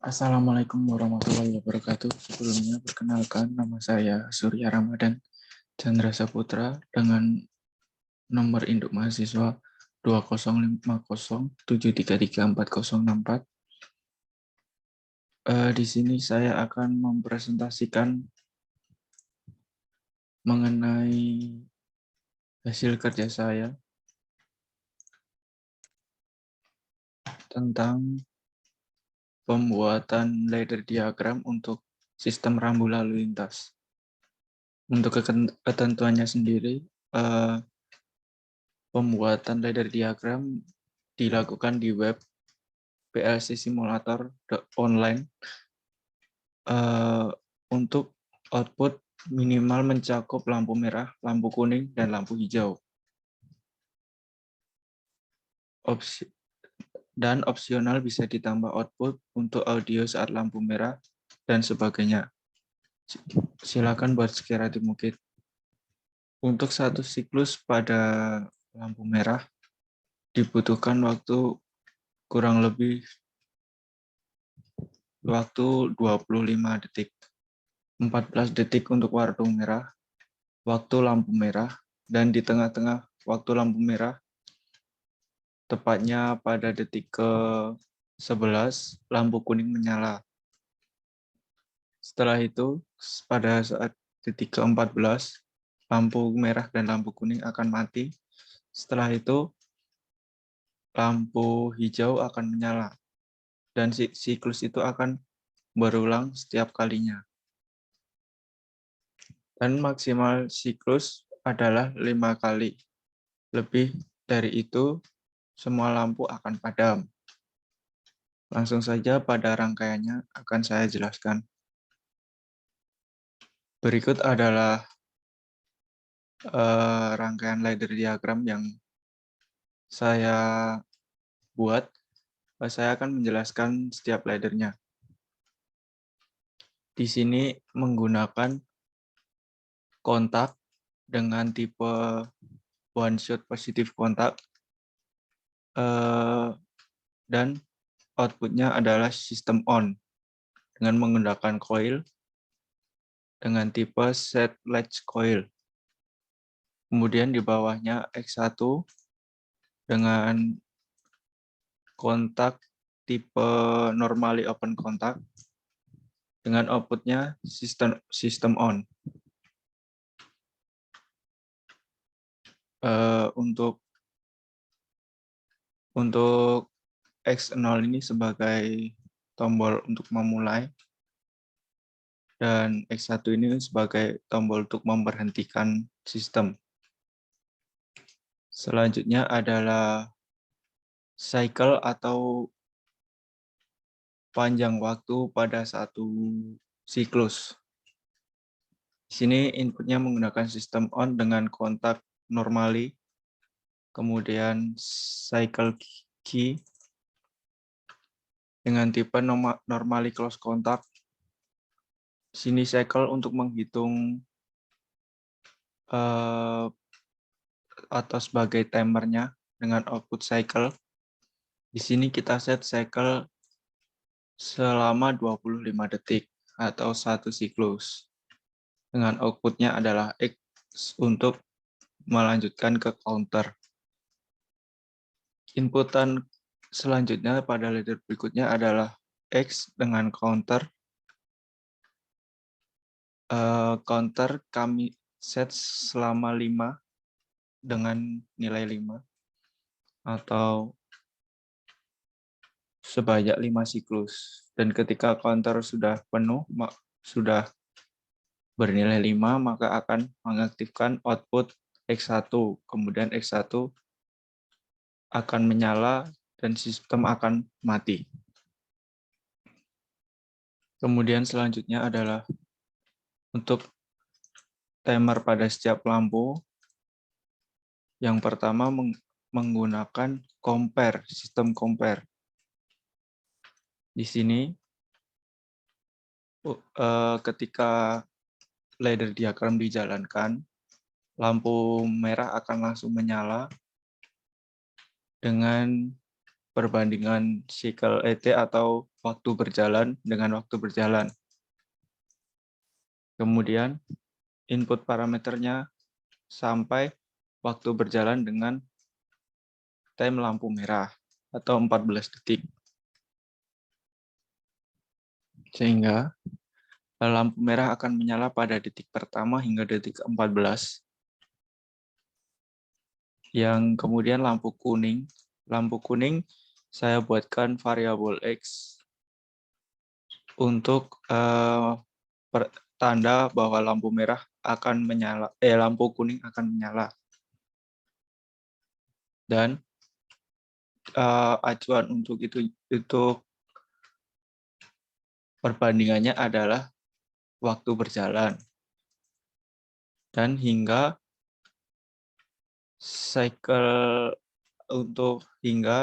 Assalamualaikum warahmatullahi wabarakatuh. Sebelumnya perkenalkan, nama saya Surya Ramadan Chandra Saputra dengan nomor induk mahasiswa 2050733404. Di sini saya akan mempresentasikan mengenai hasil kerja saya tentang pembuatan ladder diagram untuk sistem rambu lalu lintas. Untuk ketentuannya sendiri, pembuatan ladder diagram dilakukan di web PLC Simulator online untuk output minimal mencakup lampu merah, lampu kuning, dan lampu hijau. Dan opsional bisa ditambah output untuk audio saat lampu merah dan sebagainya. Silakan buat sekiranya mungkin. Untuk satu siklus pada lampu merah dibutuhkan waktu kurang lebih 25 detik. 14 detik untuk warna merah, waktu lampu merah, dan di tengah-tengah waktu lampu merah, tepatnya pada detik ke-11, lampu kuning menyala. Setelah itu, pada saat detik ke-14, lampu merah dan lampu kuning akan mati. Setelah itu, lampu hijau akan menyala. Dan siklus itu akan berulang setiap kalinya. Dan maksimal siklus adalah 5 kali. Lebih dari itu, semua lampu akan padam. Langsung saja pada rangkaiannya akan saya jelaskan. Berikut adalah rangkaian ladder diagram yang saya buat. Saya akan menjelaskan setiap laddernya. Di sini menggunakan kontak dengan tipe one shot positive kontak dan outputnya adalah sistem on dengan menggunakan coil dengan tipe set latch coil. Kemudian di bawahnya X1 dengan kontak tipe normally open kontak dengan outputnya sistem on. Untuk X0 ini sebagai tombol untuk memulai dan X1 ini sebagai tombol untuk memberhentikan sistem. Selanjutnya adalah cycle atau panjang waktu pada satu siklus. Di sini inputnya menggunakan sistem on dengan kontak normally, kemudian cycle key dengan tipe normally close kontak. Sini cycle untuk menghitung atau sebagai timernya dengan output cycle. Di sini kita set cycle selama 25 detik atau satu siklus. Dengan outputnya adalah X untuk melanjutkan ke counter. Inputan selanjutnya pada ladder berikutnya adalah X dengan counter. Counter kami set selama 5 dengan nilai 5 atau sebanyak 5 siklus. Dan ketika counter sudah penuh, sudah bernilai 5, maka akan mengaktifkan output X1. Kemudian X1 akan menyala dan sistem akan mati. Kemudian selanjutnya adalah untuk timer pada setiap lampu. Yang pertama menggunakan compare, sistem compare. Di sini ketika ladder diagram dijalankan, lampu merah akan langsung menyala dengan perbandingan cycle ET atau waktu berjalan dengan waktu berjalan. Kemudian input parameternya sampai waktu berjalan dengan time lampu merah atau 14 detik. Sehingga lampu merah akan menyala pada detik pertama hingga detik ke-14. Yang kemudian lampu kuning saya buatkan variabel X untuk tanda bahwa lampu merah akan menyala, lampu kuning akan menyala. Dan acuan untuk perbandingannya adalah waktu berjalan. Dan hingga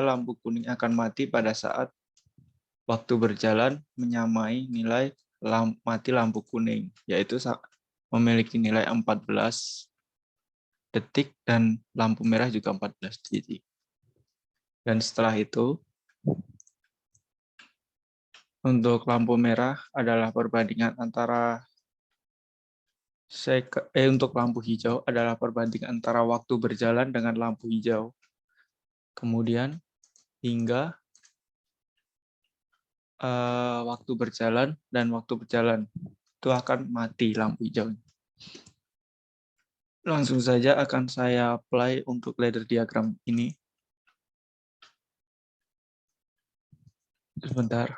lampu kuning akan mati pada saat waktu berjalan menyamai nilai mati lampu kuning, yaitu memiliki nilai 14 detik dan lampu merah juga 14 detik. Dan setelah itu, untuk lampu merah adalah perbandingan antara untuk lampu hijau adalah perbandingan antara waktu berjalan dengan lampu hijau. Kemudian hingga waktu berjalan dan waktu berjalan itu akan mati lampu hijau. Langsung saja akan saya apply untuk ladder diagram ini. Sebentar.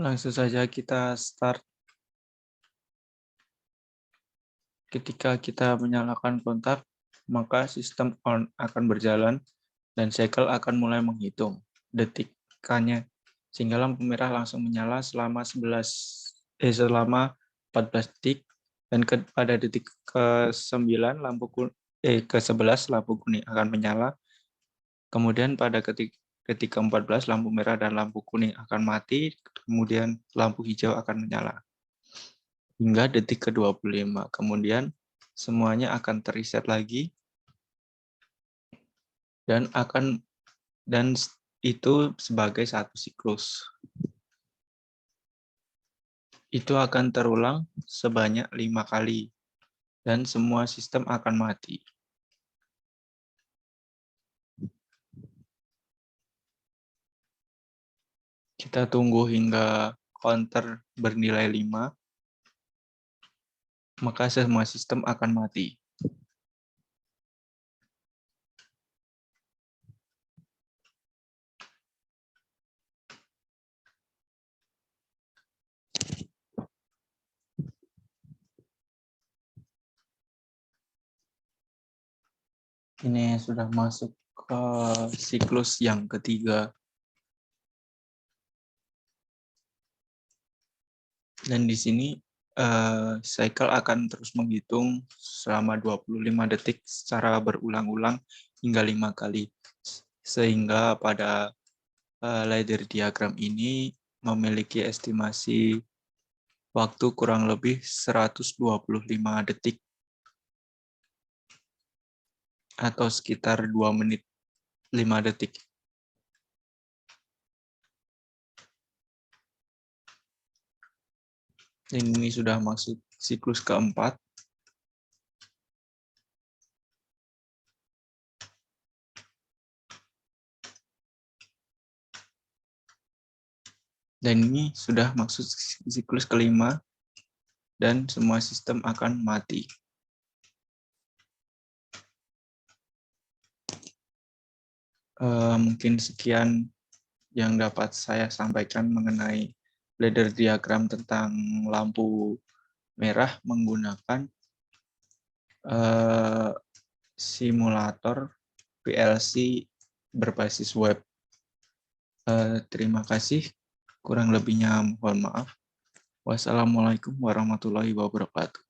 Langsung saja kita start. Ketika kita menyalakan kontak, maka sistem on akan berjalan dan cycle akan mulai menghitung detikannya, sehingga lampu merah langsung menyala selama 14 detik, dan pada detik ke-9 ke-11 lampu kuning akan menyala. Kemudian pada detik ke-14 lampu merah dan lampu kuning akan mati, kemudian lampu hijau akan menyala hingga detik ke-25. Kemudian semuanya akan terreset lagi dan itu sebagai satu siklus. Itu akan terulang sebanyak 5 kali dan semua sistem akan mati. Kita tunggu hingga counter bernilai 5, maka semua sistem akan mati. Ini sudah masuk ke siklus yang ketiga. Dan di sini cycle akan terus menghitung selama 25 detik secara berulang-ulang hingga 5 kali. Sehingga pada ladder diagram ini memiliki estimasi waktu kurang lebih 125 detik atau sekitar 2 menit 5 detik. Ini sudah masuk siklus keempat. Dan ini sudah masuk siklus kelima dan semua sistem akan mati. Mungkin sekian yang dapat saya sampaikan mengenai ladder diagram tentang lampu merah menggunakan simulator PLC berbasis web. Terima kasih. Kurang lebihnya mohon maaf. Wassalamualaikum warahmatullahi wabarakatuh.